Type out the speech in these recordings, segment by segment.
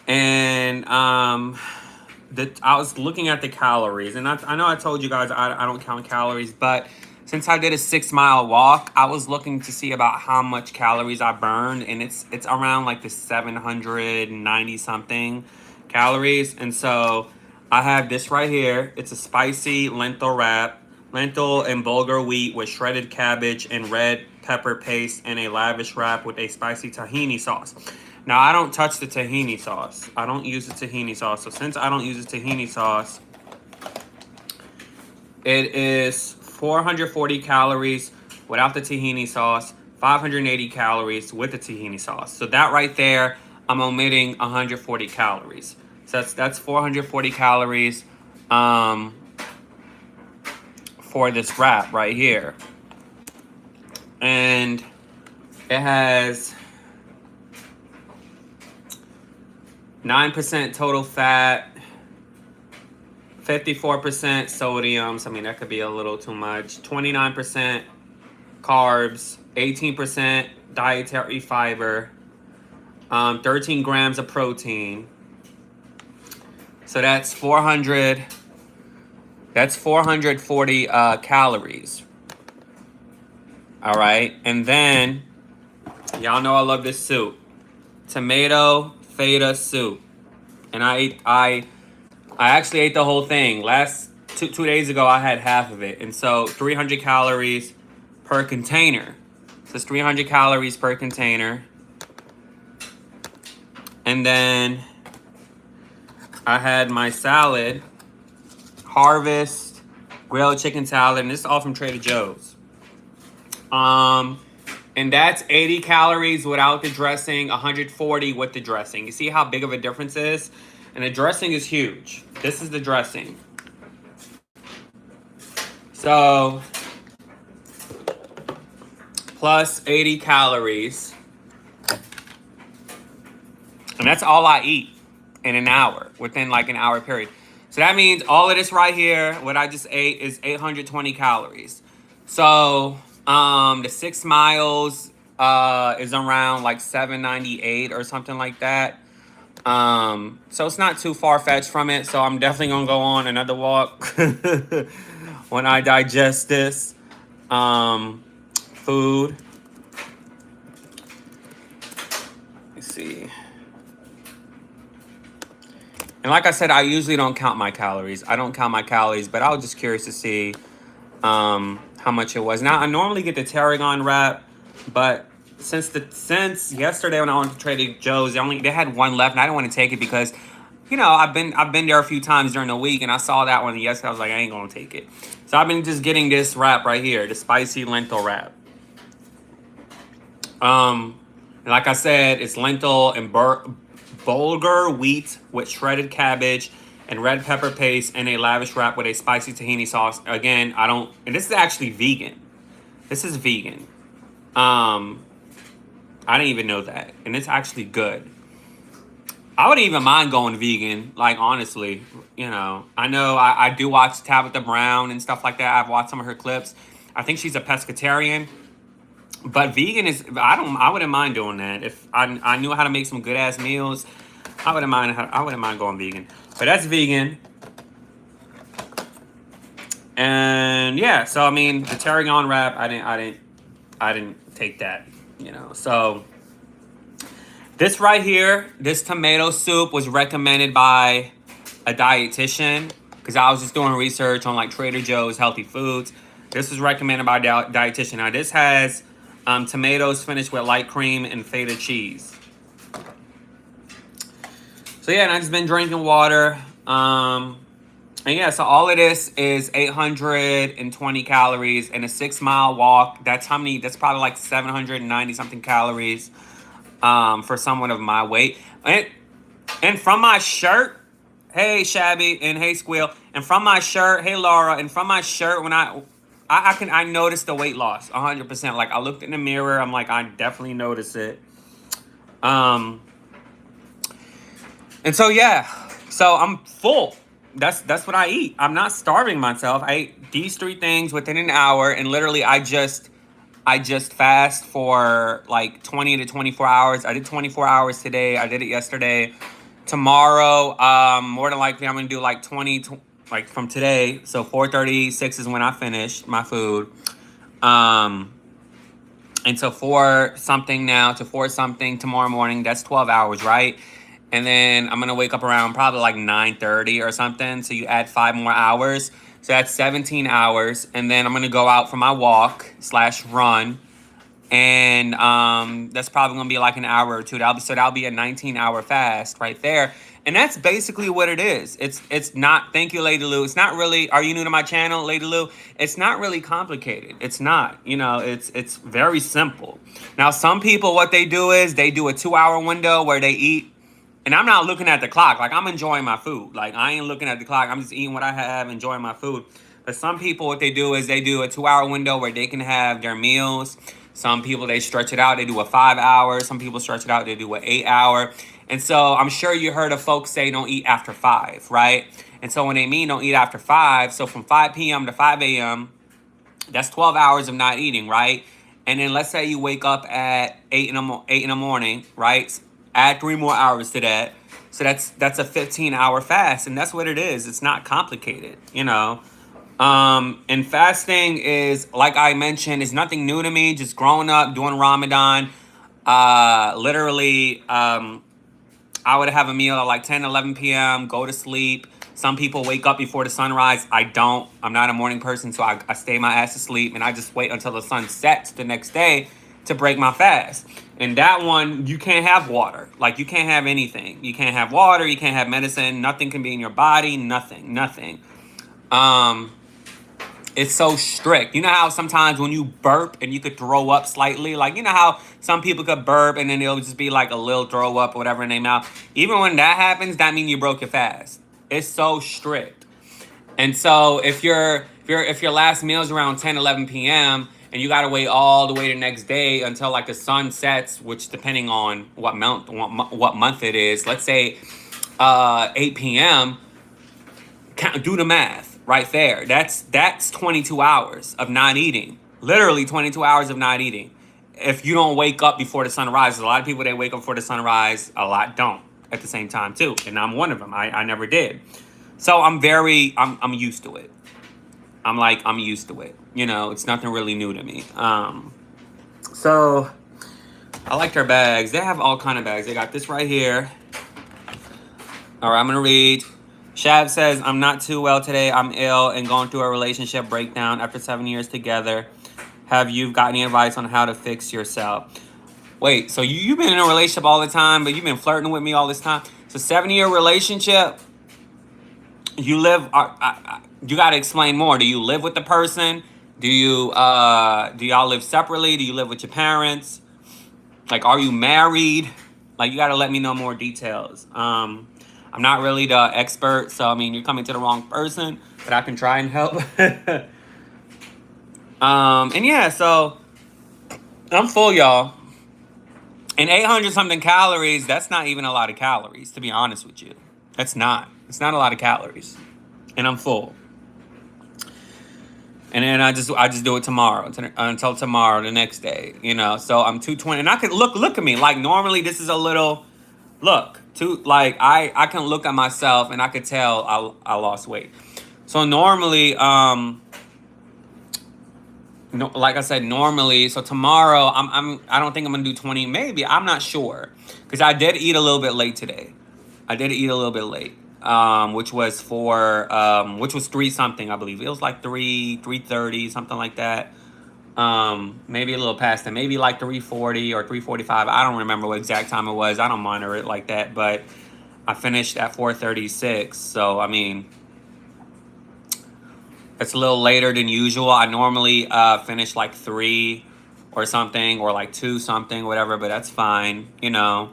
And I was looking at the calories, and I know I told you guys I don't count calories, but since I did a 6 mile walk, I was looking to see about how much calories I burned, and it's around like the 790 something calories. And so I have this right here. It's a spicy lentil wrap, lentil and bulgur wheat with shredded cabbage and red pepper paste, and a lavish wrap with a spicy tahini sauce. Now, I don't touch the tahini sauce. I don't use the tahini sauce. So since I don't use the tahini sauce, it is 440 calories without the tahini sauce, 580 calories with the tahini sauce. So that right there, I'm omitting 140 calories. So that's 440 calories for this wrap right here. And it has 9% total fat, 54% sodium. So, I mean, that could be a little too much. 29% carbs, 18% dietary fiber, 13 grams of protein. So that's 440 calories. All right. And then, y'all know I love this soup. Tomato feta soup. And I actually ate the whole thing. Last 2 days ago, I had half of it. And so 300 calories per container. So it's 300 calories per container. And then I had my salad, Harvest grilled chicken salad, and this is all from Trader Joe's. And that's 80 calories without the dressing, 140 with the dressing. You see how big of a difference is? And the dressing is huge. This is the dressing. So, plus 80 calories. And that's all I eat in an hour, within like an hour period. So that means all of this right here, what I just ate, is 820 calories. So, the 6 miles is around like 798 or something like that. So it's not too far-fetched from it. So I'm definitely gonna go on another walk when I digest this food. Let's see. And like I said, I usually don't count my calories. I don't count my calories, but I was just curious to see how much it was. Now I normally get the tarragon wrap, but since yesterday when I went to Trader Joe's, they had one left, and I didn't want to take it because, I've been there a few times during the week, and I saw that one yesterday. I was like, I ain't gonna take it. So I've been just getting this wrap right here, the spicy lentil wrap. And like I said, it's lentil and bulgur wheat with shredded cabbage and red pepper paste, and a lavish wrap with a spicy tahini sauce. Again, and this is actually vegan. This is vegan. I didn't even know that. And it's actually good. I wouldn't even mind going vegan, like, honestly. I know I do watch Tabitha Brown and stuff like that. I've watched some of her clips. I think she's a pescatarian. But vegan I wouldn't mind doing that. If I knew how to make some good ass meals, I wouldn't mind going vegan. But that's vegan. And yeah, so I mean, the tarragon wrap, I didn't take that, So this right here, this tomato soup was recommended by a dietitian, because I was just doing research on like Trader Joe's healthy foods. This was recommended by a dietitian. Now this has tomatoes finished with light cream and feta cheese. So yeah, and I just been drinking water. And yeah, so all of this is 820 calories in a 6 mile walk. That's probably like 790 something calories for someone of my weight. And from my shirt, hey Shabby, and hey Squeal, and from my shirt, hey Laura, and from my shirt, when I noticed the weight loss 100%. Like, I looked in the mirror, I'm like, I definitely noticed it. And so yeah, so I'm full. That's what I eat. I'm not starving myself. I ate these 3 things within an hour, and literally I just fast for like 20 to 24 hours. I did 24 hours today. I did it yesterday. Tomorrow, more than likely, I'm gonna do like 20, like from today. So 4:36 is when I finish my food. Um, and so 4 something now to 4 something tomorrow morning. That's 12 hours, right? And then I'm gonna wake up around probably like 9:30 or something. So you add 5 more hours. So that's 17 hours. And then I'm gonna go out for my walk slash run. And that's probably gonna be like an hour or two. That'll be a 19-hour fast right there. And that's basically what it is. It's not. Thank you, Lady Lou. It's not really. Are you new to my channel, Lady Lou? It's not really complicated. It's not. You know, it's very simple. Now, some people, what they do is they do a 2-hour window where they eat. And I'm not looking at the clock. Like, I'm enjoying my food. Like, I ain't looking at the clock. I'm just eating what I have, enjoying my food. But some people, what they do is they do a 2-hour window where they can have their meals. Some people, they stretch it out. They do a 5 hour. Some people stretch it out. They do an 8 hour. And so I'm sure you heard of folks say don't eat after 5, right? And so when they mean don't eat after 5, so from 5 p.m. to 5 a.m., that's 12 hours of not eating, right? And then let's say you wake up at 8 in the morning, right? Add 3 more hours to that. So that's a 15-hour fast, and that's what it is. It's not complicated, you know. And fasting is, like I mentioned, is nothing new to me. Just growing up doing Ramadan, literally, I would have a meal at like 10, 11 p.m., go to sleep. Some people wake up before the sunrise. I don't. I'm not a morning person, so I stay my ass asleep, and I just wait until the sun sets the next day to break my fast. And that one, you can't have water. Like, you can't have anything. You can't have water. You can't have medicine. Nothing can be in your body. Nothing. It's so strict. You know how sometimes when you burp and you could throw up slightly? Like, you know how some people could burp and then it'll just be like a little throw up or whatever in their mouth? Even when that happens, that means you broke your fast. It's so strict. And so if your last meal is around 10, 11 p.m. and you got to wait all the way the next day until like the sun sets, which depending on what month it is, let's say 8 p.m., do the math. Right there. That's 22 hours of not eating. Literally 22 hours of not eating. If you don't wake up before the sun rises. A lot of people, they wake up before the sunrise. A lot don't at the same time too. And I'm one of them. I never did. So I'm used to it. I'm used to it. You know, it's nothing really new to me. So I like their bags. They have all kind of bags. They got this right here. All right, I'm going to read. Shav says, I'm not too well today. I'm ill and going through a relationship breakdown after 7 years together. Have you got any advice on how to fix yourself? Wait, so you've been in a relationship all the time, but you've been flirting with me all this time? So 7-year relationship, you live, you got to explain more. Do you live with the person? Do y'all live separately? Do you live with your parents? Like, are you married? Like, you got to let me know more details. I'm not really the expert, so I mean, you're coming to the wrong person, but I can try and help. And yeah, so I'm full, y'all. And 800 something calories, that's not even a lot of calories, to be honest with you. It's not a lot of calories. And I'm full. And then I just do it tomorrow until tomorrow, the next day, you know. So I'm 220, and I could look at me like normally this is a little. Look, I can look at myself and I could tell I lost weight. So normally, like I said, normally, so tomorrow I don't think I'm gonna do 20, maybe, I'm not sure. Because I did eat a little bit late today. I did eat a little bit late. Which was 3 something, I believe. It was like 3:30, something like that. Maybe a little past that, maybe like 3:40 or 3:45. I don't remember what exact time it was. I don't monitor it like that, but I finished at 4:36. So I mean, it's a little later than usual. I normally finish like 3 or something, or like 2 something, whatever. But that's fine, you know.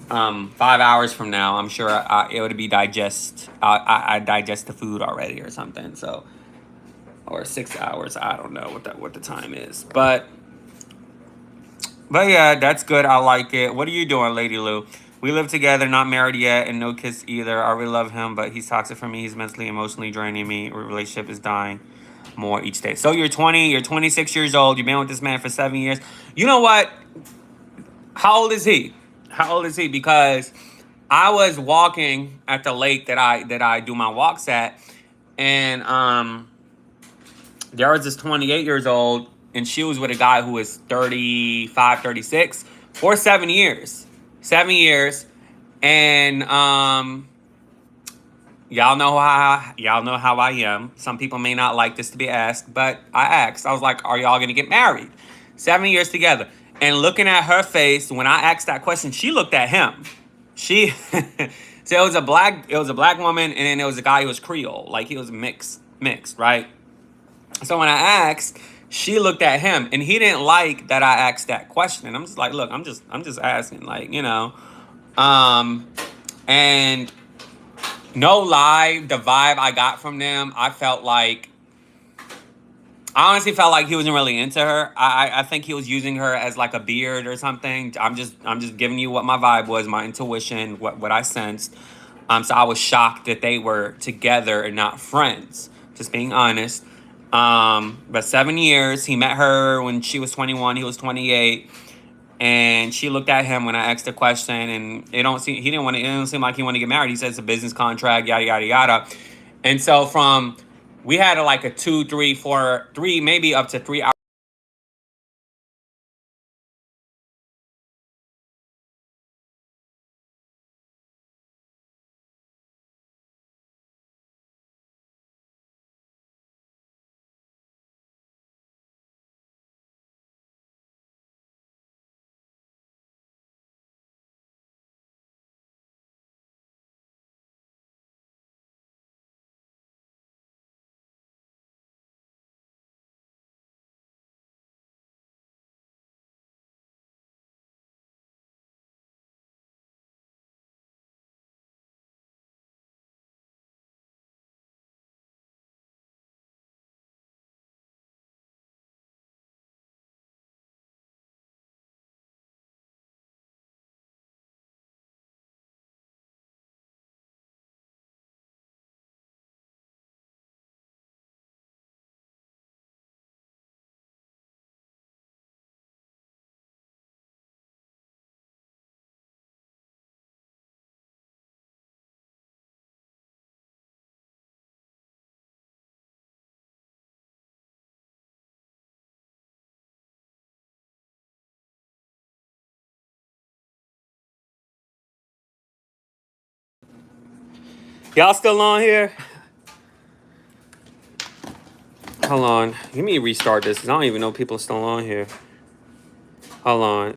5 hours from now, I'm sure it would be I digest the food already or something. So. Or 6 hours. I don't know what the time is. But yeah, that's good. I like it. What are you doing, Lady Lou? We live together, not married yet, and no kids either. I really love him, but he's toxic for me. He's mentally, emotionally draining me. Our relationship is dying more each day. So you're 26 years old. You've been with this man for 7 years. You know what? How old is he? Because I was walking at the lake that I do my walks at, and there was this 28 years old, and she was with a guy who was 35, 36 for 7 years. 7 years. And y'all know how I am. Some people may not like this to be asked, but I asked. I was like, "Are y'all gonna get married?" 7 years together. And looking at her face when I asked that question, she looked at him. She so it was a black woman, and then there was a guy who was Creole, like he was mixed, right? So when I asked, she looked at him, and he didn't like that I asked that question. And I'm just like, look, I'm just asking, like, um, and no lie, the vibe I got from them, I honestly felt like he wasn't really into her. I think he was using her as like a beard or something. I'm just giving you what my vibe was, my intuition, what I sensed. So I was shocked that they were together and not friends. Just being honest. But 7 years, he met her when she was 21, he was 28, and she looked at him when I asked the question, and it didn't seem like he wanted to get married. He said it's a business contract, yada yada yada. And so we had like a 2, 3, 4, 3, maybe up to 3 hours. Y'all still on here? Hold on. Let me restart this, 'cause I don't even know people are still on here. Hold on.